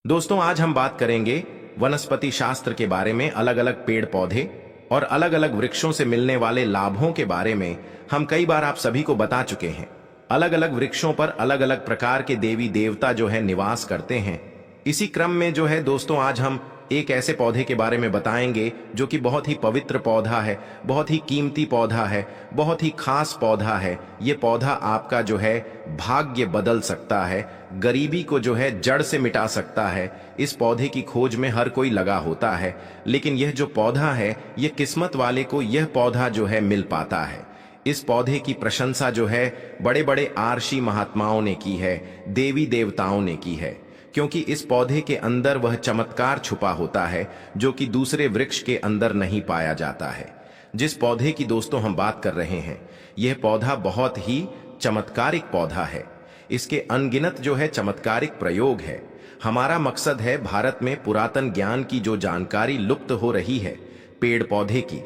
दोस्तों आज हम बात करेंगे वनस्पति शास्त्र के बारे में। अलग अलग पेड़ पौधे और अलग अलग वृक्षों से मिलने वाले लाभों के बारे में हम कई बार आप सभी को बता चुके हैं। अलग अलग वृक्षों पर अलग अलग प्रकार के देवी देवता जो है निवास करते हैं। इसी क्रम में जो है दोस्तों आज हम एक ऐसे पौधे के बारे में बताएंगे जो कि बहुत ही पवित्र पौधा है, बहुत ही कीमती पौधा है, बहुत ही खास पौधा है। ये पौधा आपका जो है भाग्य बदल सकता है, गरीबी को जो है जड़ से मिटा सकता है। इस पौधे की खोज में हर कोई लगा होता है, लेकिन यह जो पौधा है ये किस्मत वाले को यह पौधा जो है मिल पाता है। इस पौधे की प्रशंसा जो है बड़े बड़े आर्षी महात्माओं ने की है, देवी देवताओं ने की है, क्योंकि इस पौधे के अंदर वह चमत्कार छुपा होता है जो कि दूसरे वृक्ष के अंदर नहीं पाया जाता है। जिस पौधे की दोस्तों हम बात कर रहे हैं यह पौधा बहुत ही चमत्कारिक पौधा है। इसके अनगिनत जो है चमत्कारिक प्रयोग है। हमारा मकसद है भारत में पुरातन ज्ञान की जो जानकारी लुप्त हो रही है, पेड़ पौधे की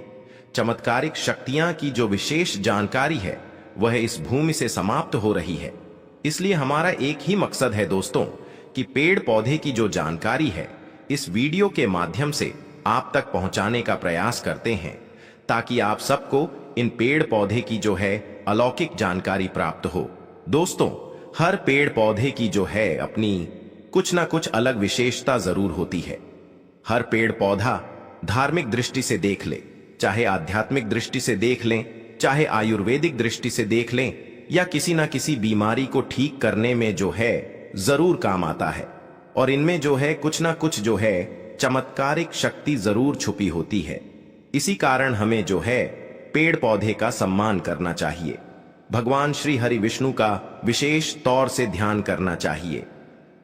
चमत्कारिक शक्तियां की जो विशेष जानकारी है वह इस भूमि से समाप्त हो रही है। इसलिए हमारा एक ही मकसद है दोस्तों कि पेड़ पौधे की जो जानकारी है इस वीडियो के माध्यम से आप तक पहुंचाने का प्रयास करते हैं, ताकि आप सबको इन पेड़ पौधे की जो है अलौकिक जानकारी प्राप्त हो। दोस्तों हर पेड़ पौधे की जो है अपनी कुछ ना कुछ अलग विशेषता जरूर होती है। हर पेड़ पौधा धार्मिक दृष्टि से देख ले, चाहे आध्यात्मिक दृष्टि से देख लें, चाहे आयुर्वेदिक दृष्टि से देख लें, या किसी ना किसी बीमारी को ठीक करने में जो है जरूर काम आता है। और इनमें जो है कुछ ना कुछ जो है चमत्कारिक शक्ति जरूर छुपी होती है। इसी कारण हमें जो है पेड़ पौधे का सम्मान करना चाहिए, भगवान श्री हरि विष्णु का विशेष तौर से ध्यान करना चाहिए,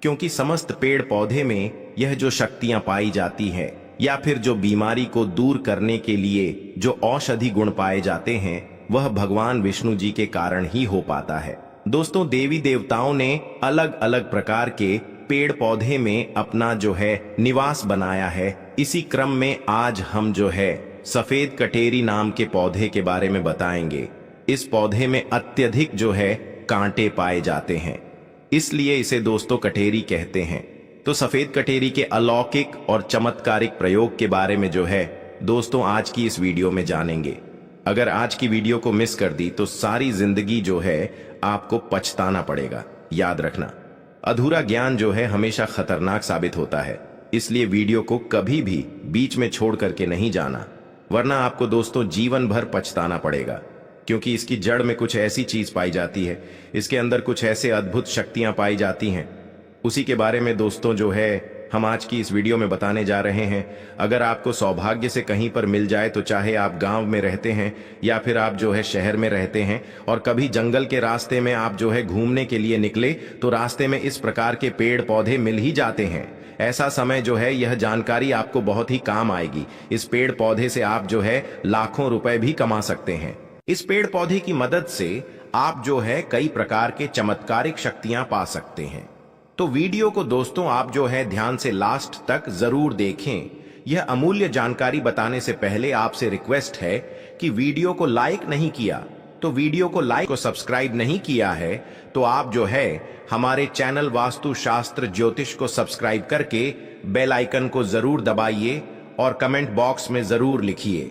क्योंकि समस्त पेड़ पौधे में यह जो शक्तियां पाई जाती हैं या फिर जो बीमारी को दूर करने के लिए जो औषधि गुण पाए जाते हैं वह भगवान विष्णु जी के कारण ही हो पाता है। दोस्तों देवी देवताओं ने अलग अलग प्रकार के पेड़ पौधे में अपना जो है निवास बनाया है। इसी क्रम में आज हम जो है सफेद कटेरी नाम के पौधे के बारे में बताएंगे। इस पौधे में अत्यधिक जो है कांटे पाए जाते हैं, इसलिए इसे दोस्तों कटेरी कहते हैं। तो सफेद कटेरी के अलौकिक और चमत्कारिक प्रयोग के बारे में जो है दोस्तों आज की इस वीडियो में जानेंगे। अगर आज की वीडियो को मिस कर दी तो सारी जिंदगी जो है आपको पछताना पड़ेगा। याद रखना, अधूरा ज्ञान जो है हमेशा खतरनाक साबित होता है, इसलिए वीडियो को कभी भी बीच में छोड़ करके नहीं जाना, वरना आपको दोस्तों जीवन भर पछताना पड़ेगा। क्योंकि इसकी जड़ में कुछ ऐसी चीज पाई जाती है, इसके अंदर कुछ ऐसे अद्भुत शक्तियां पाई जाती हैं, उसी के बारे में दोस्तों जो है हम आज की इस वीडियो में बताने जा रहे हैं। अगर आपको सौभाग्य से कहीं पर मिल जाए, तो चाहे आप गांव में रहते हैं या फिर आप जो है शहर में रहते हैं और कभी जंगल के रास्ते में आप जो है घूमने के लिए निकले, तो रास्ते में इस प्रकार के पेड़ पौधे मिल ही जाते हैं। ऐसा समय जो है यह जानकारी आपको बहुत ही काम आएगी। इस पेड़ पौधे से आप जो है लाखों रुपए भी कमा सकते हैं। इस पेड़ पौधे की मदद से आप जो है कई प्रकार के चमत्कारिक शक्तियां पा सकते हैं। तो वीडियो को दोस्तों आप जो है ध्यान से लास्ट तक जरूर देखें। यह अमूल्य जानकारी बताने से पहले आपसे रिक्वेस्ट है कि वीडियो को लाइक नहीं किया तो वीडियो को लाइक और सब्सक्राइब नहीं किया है तो आप जो है हमारे चैनल वास्तु शास्त्र ज्योतिष को सब्सक्राइब करके बेल आइकन को जरूर दबाइए और कमेंट बॉक्स में जरूर लिखिए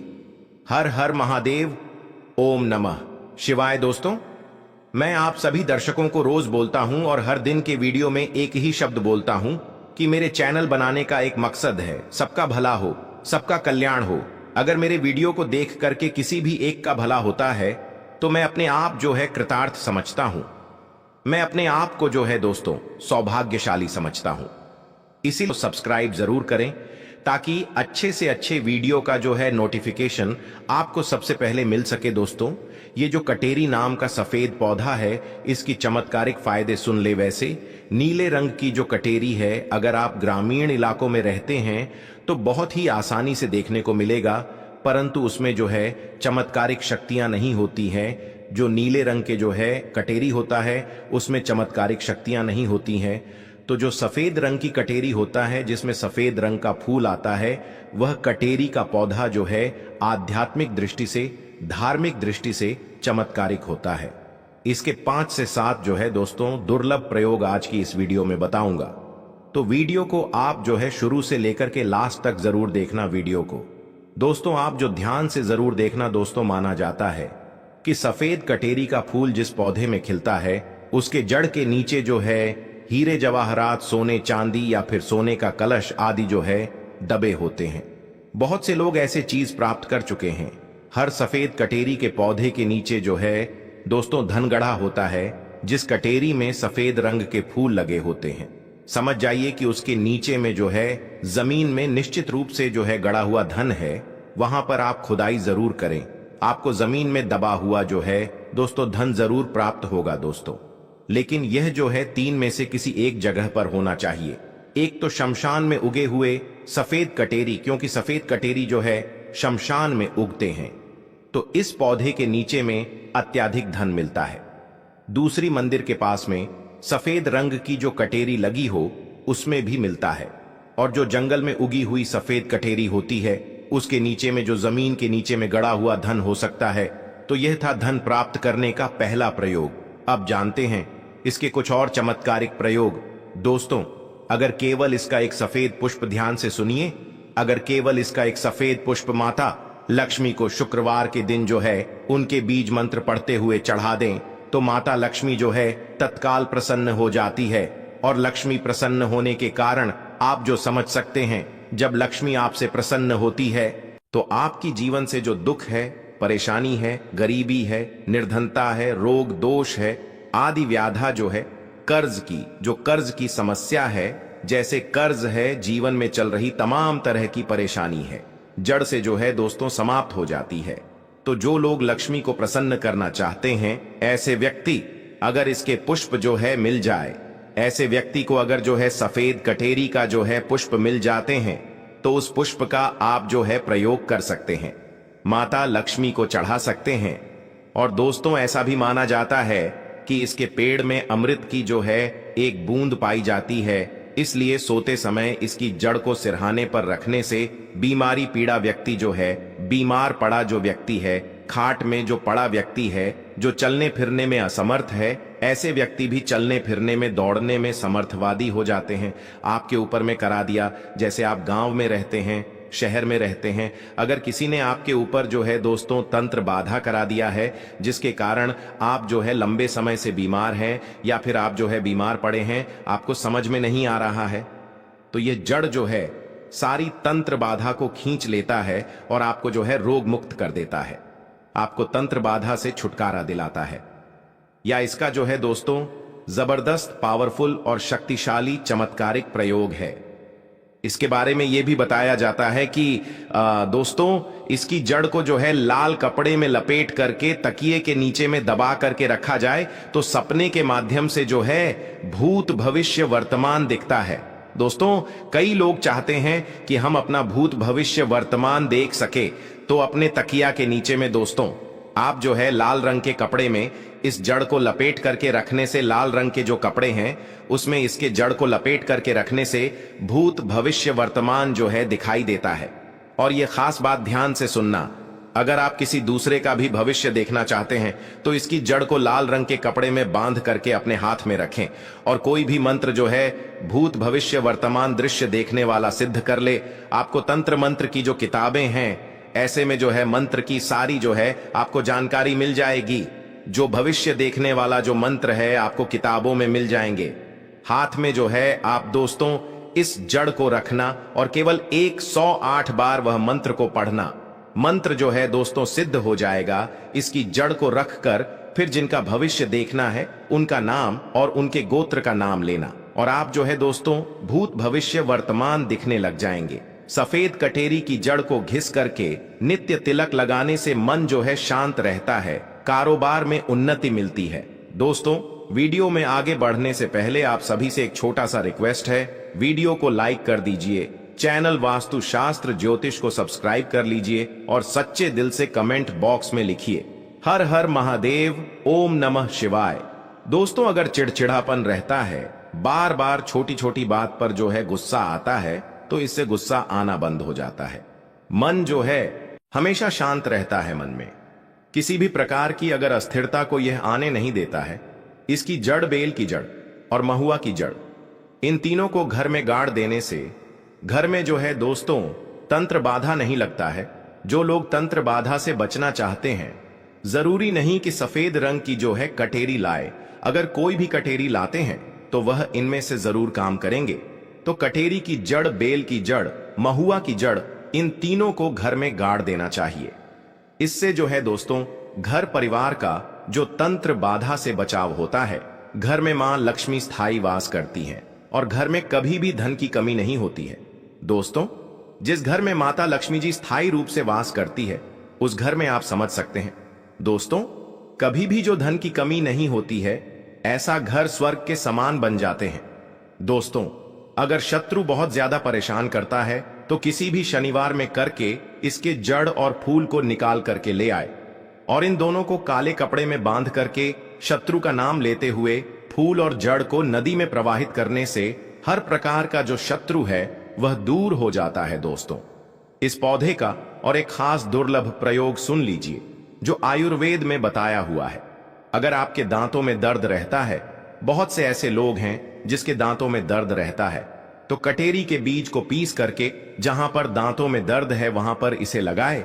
हर हर महादेव, ओम नमः शिवाय। दोस्तों मैं आप सभी दर्शकों को रोज बोलता हूं और हर दिन के वीडियो में एक ही शब्द बोलता हूं कि मेरे चैनल बनाने का एक मकसद है, सबका भला हो, सबका कल्याण हो। अगर मेरे वीडियो को देख करके किसी भी एक का भला होता है तो मैं अपने आप जो है कृतार्थ समझता हूं। मैं अपने आप को जो है दोस्तों सौभाग्यशाली समझता हूं। इसीलिए सब्सक्राइब जरूर करें, ताकि अच्छे से अच्छे वीडियो का जो है नोटिफिकेशन आपको सबसे पहले मिल सके। दोस्तों ये जो कटेरी नाम का सफेद पौधा है, इसकी चमत्कारिक फायदे सुन ले। वैसे नीले रंग की जो कटेरी है, अगर आप ग्रामीण इलाकों में रहते हैं तो बहुत ही आसानी से देखने को मिलेगा, परंतु उसमें जो है चमत्कारिक शक्तियां नहीं होती हैं। जो नीले रंग के जो है कटेरी होता है उसमें चमत्कारिक शक्तियां नहीं होती हैं। तो जो सफेद रंग की कटेरी होता है जिसमें सफेद रंग का फूल आता है, वह कटेरी का पौधा जो है आध्यात्मिक दृष्टि से, धार्मिक दृष्टि से चमत्कारिक होता है। इसके 5 से 7 जो है दोस्तों दुर्लभ प्रयोग आज की इस वीडियो में बताऊंगा। तो वीडियो को आप जो है शुरू से लेकर के लास्ट तक जरूर देखना वीडियो को। दोस्तों आप जो ध्यान से जरूर देखना दोस्तों, माना जाता है कि सफेद कटेरी का फूल जिस पौधे में खिलता है उसके जड़ के नीचे जो है हीरे जवाहरात, सोने चांदी या फिर सोने का कलश आदि जो है दबे होते हैं। बहुत से लोग ऐसे चीज प्राप्त कर चुके हैं। हर सफेद कटेरी के पौधे के नीचे जो है दोस्तों धन गढ़ा होता है, जिस कटेरी में सफेद रंग के फूल लगे होते हैं। समझ जाइए कि उसके नीचे में जो है जमीन में निश्चित रूप से जो है गड़ा हुआ धन है। वहां पर आप खुदाई जरूर करें, आपको जमीन में दबा हुआ जो है दोस्तों धन जरूर प्राप्त होगा दोस्तों। लेकिन यह जो है तीन में से किसी एक जगह पर होना चाहिए। एक तो शमशान में उगे हुए सफेद कटेरी, क्योंकि सफेद कटेरी जो है शमशान में उगते हैं, तो इस पौधे के नीचे में अत्यधिक धन मिलता है। दूसरी मंदिर के पास में सफेद रंग की जो कटेरी लगी हो उसमें भी मिलता है। और जो जंगल में उगी हुई सफेद कटेरी होती है उसके नीचे में जो जमीन के नीचे में गड़ा हुआ धन हो सकता है। तो यह था धन प्राप्त करने का पहला प्रयोग। अब जानते हैं इसके कुछ और चमत्कारिक प्रयोग। दोस्तों अगर केवल इसका एक सफेद पुष्प, ध्यान से सुनिए, अगर केवल इसका एक सफेद पुष्प माता लक्ष्मी को शुक्रवार के दिन जो है उनके बीज मंत्र पढ़ते हुए चढ़ा दें तो माता लक्ष्मी जो है तत्काल प्रसन्न हो जाती है। और लक्ष्मी प्रसन्न होने के कारण आप जो समझ सकते हैं, जब लक्ष्मी आपसे प्रसन्न होती है तो आपकी जीवन से जो दुख है, परेशानी है, गरीबी है, निर्धनता है, रोग दोष है आदि व्याधा जो है, कर्ज की समस्या है, जैसे कर्ज है, जीवन में चल रही तमाम तरह की परेशानी है, जड़ से जो है दोस्तों समाप्त हो जाती है। तो जो लोग लक्ष्मी को प्रसन्न करना चाहते हैं, ऐसे व्यक्ति अगर इसके पुष्प जो है मिल जाए, ऐसे व्यक्ति को अगर जो है सफेद कटेरी का जो है पुष्प मिल जाते हैं तो उस पुष्प का आप जो है प्रयोग कर सकते हैं, माता लक्ष्मी को चढ़ा सकते हैं। और दोस्तों ऐसा भी माना जाता है कि इसके पेड़ में अमृत की जो है एक बूंद पाई जाती है, इसलिए सोते समय इसकी जड़ को सिरहाने पर रखने से बीमारी पीड़ा व्यक्ति जो है, बीमार पड़ा जो व्यक्ति है, खाट में जो पड़ा व्यक्ति है, जो चलने फिरने में असमर्थ है, ऐसे व्यक्ति भी चलने फिरने में, दौड़ने में समर्थवादी हो जाते हैं। आपके ऊपर में करा दिया, जैसे आप गांव में रहते हैं, शहर में रहते हैं, अगर किसी ने आपके ऊपर जो है दोस्तों तंत्र बाधा करा दिया है, जिसके कारण आप जो है लंबे समय से बीमार हैं या फिर आप जो है बीमार पड़े हैं, आपको समझ में नहीं आ रहा है, तो ये जड़ जो है सारी तंत्र बाधा को खींच लेता है और आपको जो है रोग मुक्त कर देता है, आपको तंत्र बाधा से छुटकारा दिलाता है। या इसका जो है दोस्तों जबरदस्त, पावरफुल और शक्तिशाली चमत्कारिक प्रयोग है। इसके बारे में यह भी बताया जाता है कि दोस्तों इसकी जड़ को जो है लाल कपड़े में लपेट करके तकिए के नीचे में दबा करके रखा जाए तो सपने के माध्यम से जो है भूत भविष्य वर्तमान दिखता है। दोस्तों कई लोग चाहते हैं कि हम अपना भूत भविष्य वर्तमान देख सके, तो अपने तकिया के नीचे में दोस्तों आप जो है लाल रंग के कपड़े में इस जड़ को लपेट करके रखने से, लाल रंग के जो कपड़े हैं उसमें इसके जड़ को लपेट करके रखने से भूत भविष्य वर्तमान जो है दिखाई देता है। और ये खास बात ध्यान से सुनना, अगर आप किसी दूसरे का भी भविष्य देखना चाहते हैं तो इसकी जड़ को लाल रंग के कपड़े में बांध करके अपने हाथ में रखें और कोई भी मंत्र जो है भूत भविष्य वर्तमान दृश्य देखने वाला सिद्ध कर ले। आपको तंत्र मंत्र की जो किताबें हैं, ऐसे में जो है मंत्र की सारी जो है आपको जानकारी मिल जाएगी। जो भविष्य देखने वाला जो मंत्र है आपको किताबों में मिल जाएंगे। हाथ में जो है आप दोस्तों इस जड़ को रखना और केवल 108 बार वह मंत्र को पढ़ना। मंत्र जो है दोस्तों सिद्ध हो जाएगा। इसकी जड़ को रखकर फिर जिनका भविष्य देखना है उनका नाम और उनके गोत्र का नाम लेना और आप जो है दोस्तों भूत भविष्य वर्तमान दिखने लग जाएंगे। सफेद कटेरी की जड़ को घिस करके नित्य तिलक लगाने से मन जो है शांत रहता है, कारोबार में उन्नति मिलती है। दोस्तों वीडियो में आगे बढ़ने से पहले आप सभी से एक छोटा सा रिक्वेस्ट है, वीडियो को लाइक कर दीजिए, चैनल वास्तु शास्त्र ज्योतिष को सब्सक्राइब कर लीजिए और सच्चे दिल से कमेंट बॉक्स में लिखिए हर हर महादेव, ओम नमः शिवाय। दोस्तों अगर चिड़चिड़ापन रहता है, बार बार छोटी छोटी बात पर जो है गुस्सा आता है, तो इससे गुस्सा आना बंद हो जाता है। मन जो है हमेशा शांत रहता है। मन में किसी भी प्रकार की अगर अस्थिरता को यह आने नहीं देता है। इसकी जड़ बेल की जड़ और महुआ की जड़ इन तीनों को घर में गाड़ देने से घर में जो है दोस्तों तंत्र बाधा नहीं लगता है। जो लोग तंत्र बाधा से बचना चाहते हैं, जरूरी नहीं कि सफेद रंग की जो है कटेरी लाए। अगर कोई भी कटेरी लाते हैं तो वह इनमें से जरूर काम करेंगे। तो कटेरी की जड़, बेल की जड़, महुआ की जड़, इन तीनों को घर में गाड़ देना चाहिए। इससे जो है दोस्तों घर परिवार का जो तंत्र बाधा से बचाव होता है। घर में मां लक्ष्मी स्थायी वास करती हैं और घर में कभी भी धन की कमी नहीं होती है। दोस्तों, जिस घर में माता लक्ष्मी जी स्थायी रूप से वास करती है, उस घर में आप समझ सकते हैं दोस्तों कभी भी जो धन की कमी नहीं होती है, ऐसा घर स्वर्ग के समान बन जाते हैं। दोस्तों, अगर शत्रु बहुत ज्यादा परेशान करता है तो किसी भी शनिवार में करके इसके जड़ और फूल को निकाल करके ले आए और इन दोनों को काले कपड़े में बांध करके शत्रु का नाम लेते हुए फूल और जड़ को नदी में प्रवाहित करने से हर प्रकार का जो शत्रु है वह दूर हो जाता है। दोस्तों, इस पौधे का और एक खास दुर्लभ प्रयोग सुन लीजिए जो आयुर्वेद में बताया हुआ है। अगर आपके दांतों में दर्द रहता है, बहुत से ऐसे लोग हैं जिसके दांतों में दर्द रहता है, तो कटेरी के बीज को पीस करके जहां पर दांतों में दर्द है वहां पर इसे लगाए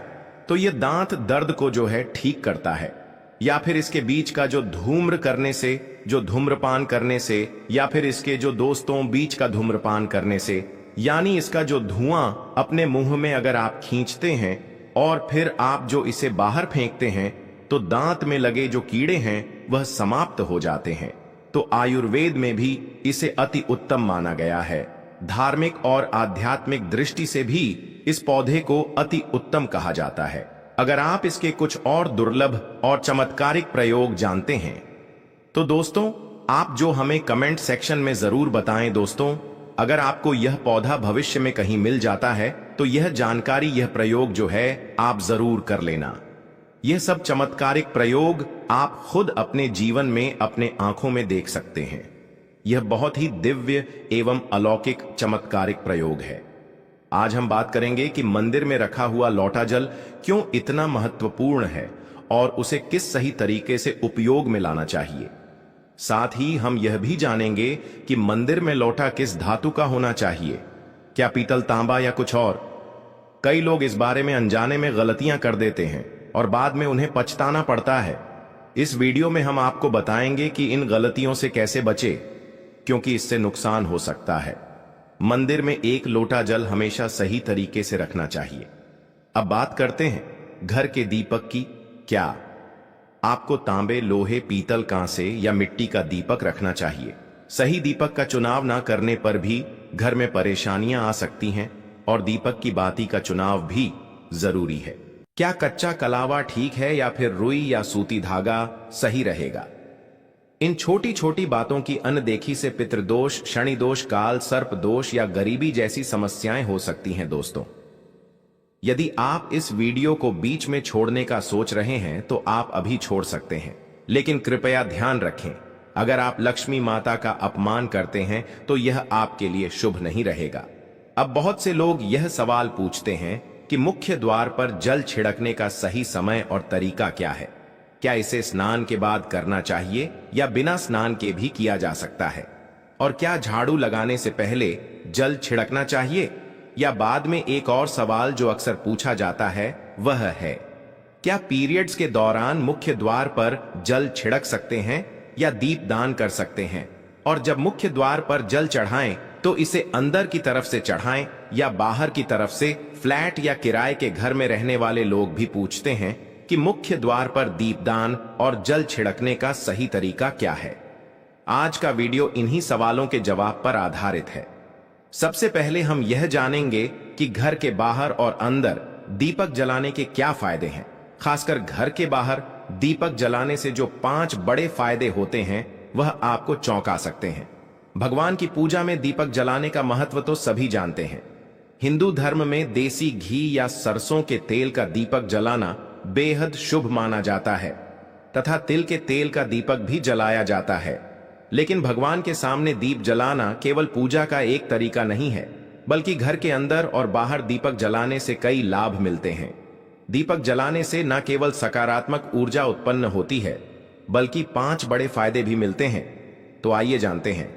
तो यह दांत दर्द को जो है ठीक करता है। या फिर इसके बीज का जो धूम्र करने से, जो धूम्रपान करने से, या फिर इसके जो दोस्तों बीज का धूम्रपान करने से, यानी इसका जो धुआं अपने मुंह में अगर आप खींचते हैं और फिर आप जो इसे बाहर फेंकते हैं तो दांत में लगे जो कीड़े हैं वह समाप्त हो जाते हैं। तो आयुर्वेद में भी इसे अति उत्तम माना गया है। धार्मिक और आध्यात्मिक दृष्टि से भी इस पौधे को अति उत्तम कहा जाता है। अगर आप इसके कुछ और दुर्लभ और चमत्कारिक प्रयोग जानते हैं तो दोस्तों आप जो हमें कमेंट सेक्शन में जरूर बताएं। दोस्तों, अगर आपको यह पौधा भविष्य में कहीं मिल जाता है तो यह जानकारी, यह प्रयोग जो है आप जरूर कर लेना। यह सब चमत्कारिक प्रयोग आप खुद अपने जीवन में अपने आंखों में देख सकते हैं। यह बहुत ही दिव्य एवं अलौकिक चमत्कारिक प्रयोग है। आज हम बात करेंगे कि मंदिर में रखा हुआ लौटा जल क्यों इतना महत्वपूर्ण है और उसे किस सही तरीके से उपयोग में लाना चाहिए। साथ ही हम यह भी जानेंगे कि मंदिर में लौटा किस धातु का होना चाहिए, क्या पीतल, तांबा या कुछ और। कई लोग इस बारे में अनजाने में गलतियां कर देते हैं और बाद में उन्हें पछताना पड़ता है। इस वीडियो में हम आपको बताएंगे कि इन गलतियों से कैसे बचे, क्योंकि इससे नुकसान हो सकता है। मंदिर में एक लोटा जल हमेशा सही तरीके से रखना चाहिए। अब बात करते हैं घर के दीपक की। क्या आपको तांबे, लोहे, पीतल, कांसे या मिट्टी का दीपक रखना चाहिए? सही दीपक का चुनाव ना करने पर भी घर में परेशानियां आ सकती हैं और दीपक की बाती का चुनाव भी जरूरी है। क्या कच्चा कलावा ठीक है या फिर रुई या सूती धागा सही रहेगा? इन छोटी छोटी बातों की अनदेखी से पितृदोष, शनि दोष, काल सर्प दोष या गरीबी जैसी समस्याएं हो सकती हैं। दोस्तों, यदि आप इस वीडियो को बीच में छोड़ने का सोच रहे हैं तो आप अभी छोड़ सकते हैं, लेकिन कृपया ध्यान रखें, अगर आप लक्ष्मी माता का अपमान करते हैं तो यह आपके लिए शुभ नहीं रहेगा। अब बहुत से लोग यह सवाल पूछते हैं कि मुख्य द्वार पर जल छिड़कने का सही समय और तरीका क्या है? क्या इसे स्नान के बाद करना चाहिए या बिना स्नान के भी किया जा सकता है? और क्या झाड़ू लगाने से पहले जल छिड़कना चाहिए या बाद में? एक और सवाल जो अक्सर पूछा जाता है वह है, क्या पीरियड्स के दौरान मुख्य द्वार पर जल छिड़क सकते हैं या दीप दान कर सकते हैं? और जब मुख्य द्वार पर जल चढ़ाएं तो इसे अंदर की तरफ से चढ़ाएं या बाहर की तरफ से? फ्लैट या किराए के घर में रहने वाले लोग भी पूछते हैं कि मुख्य द्वार पर दीपदान और जल छिड़कने का सही तरीका क्या है। आज का वीडियो इन्हीं सवालों के जवाब पर आधारित है। सबसे पहले हम यह जानेंगे कि घर के बाहर और अंदर दीपक जलाने के क्या फायदे हैं। खासकर घर के बाहर दीपक जलाने से जो 5 बड़े फायदे होते हैं वह आपको चौंका सकते हैं। भगवान की पूजा में दीपक जलाने का महत्व तो सभी जानते हैं। हिंदू धर्म में देसी घी या सरसों के तेल का दीपक जलाना बेहद शुभ माना जाता है तथा तिल के तेल का दीपक भी जलाया जाता है। लेकिन भगवान के सामने दीप जलाना केवल पूजा का एक तरीका नहीं है, बल्कि घर के अंदर और बाहर दीपक जलाने से कई लाभ मिलते हैं। दीपक जलाने से न केवल सकारात्मक ऊर्जा उत्पन्न होती है, बल्कि 5 बड़े फायदे भी मिलते हैं। तो आइए जानते हैं।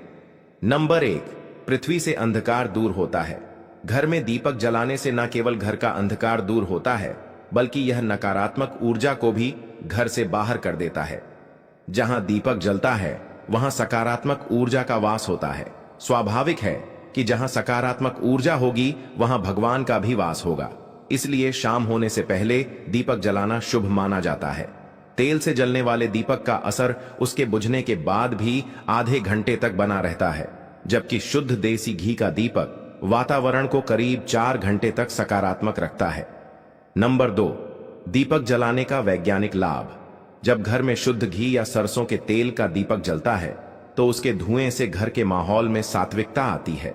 नंबर 1, पृथ्वी से अंधकार दूर होता है। घर में दीपक जलाने से न केवल घर का अंधकार दूर होता है, बल्कि यह नकारात्मक ऊर्जा को भी घर से बाहर कर देता है। जहां दीपक जलता है वहां सकारात्मक ऊर्जा का वास होता है। स्वाभाविक है कि जहां सकारात्मक ऊर्जा होगी वहां भगवान का भी वास होगा। इसलिए शाम होने से पहले दीपक जलाना शुभ माना जाता है। तेल से जलने वाले दीपक का असर उसके बुझने के बाद भी आधे घंटे तक बना रहता है, जबकि शुद्ध देसी घी का दीपक वातावरण को करीब 4 घंटे तक सकारात्मक रखता है। नंबर 2, दीपक जलाने का वैज्ञानिक लाभ। जब घर में शुद्ध घी या सरसों के तेल का दीपक जलता है तो उसके धुएं से घर के माहौल में सात्विकता आती है।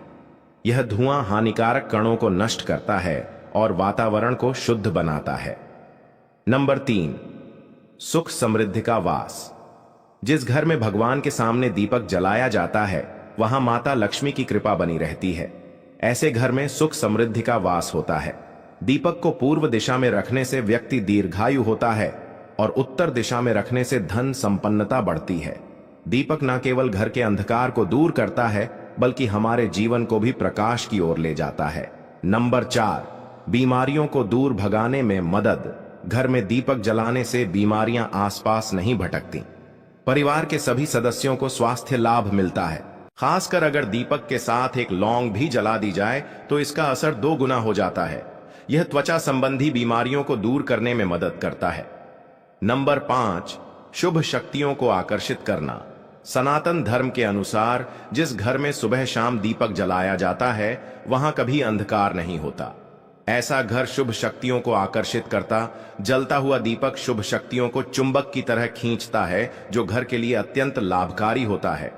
यह धुआं हानिकारक कणों को नष्ट करता है और वातावरण को शुद्ध बनाता है। नंबर 3, सुख समृद्धि का वास। जिस घर में भगवान के सामने दीपक जलाया जाता है वहां माता लक्ष्मी की कृपा बनी रहती है। ऐसे घर में सुख समृद्धि का वास होता है। दीपक को पूर्व दिशा में रखने से व्यक्ति दीर्घायु होता है और उत्तर दिशा में रखने से धन संपन्नता बढ़ती है। दीपक न केवल घर के अंधकार को दूर करता है, बल्कि हमारे जीवन को भी प्रकाश की ओर ले जाता है। नंबर 4, बीमारियों को दूर भगाने में मदद। घर में दीपक जलाने से बीमारियां आसपास नहीं भटकती। परिवार के सभी सदस्यों को स्वास्थ्य लाभ मिलता है। खासकर अगर दीपक के साथ एक लौंग भी जला दी जाए तो इसका असर 2 गुना हो जाता है। यह त्वचा संबंधी बीमारियों को दूर करने में मदद करता है। नंबर 5, शुभ शक्तियों को आकर्षित करना। सनातन धर्म के अनुसार जिस घर में सुबह शाम दीपक जलाया जाता है वहां कभी अंधकार नहीं होता। ऐसा घर शुभ शक्तियों को आकर्षित करता। जलता हुआ दीपक शुभ शक्तियों को चुंबक की तरह खींचता है, जो घर के लिए अत्यंत लाभकारी होता है।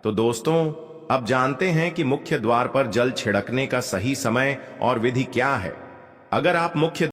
तो दोस्तों, अब जानते हैं कि मुख्य द्वार पर जल छिड़कने का सही समय और विधि क्या है। अगर आप मुख्य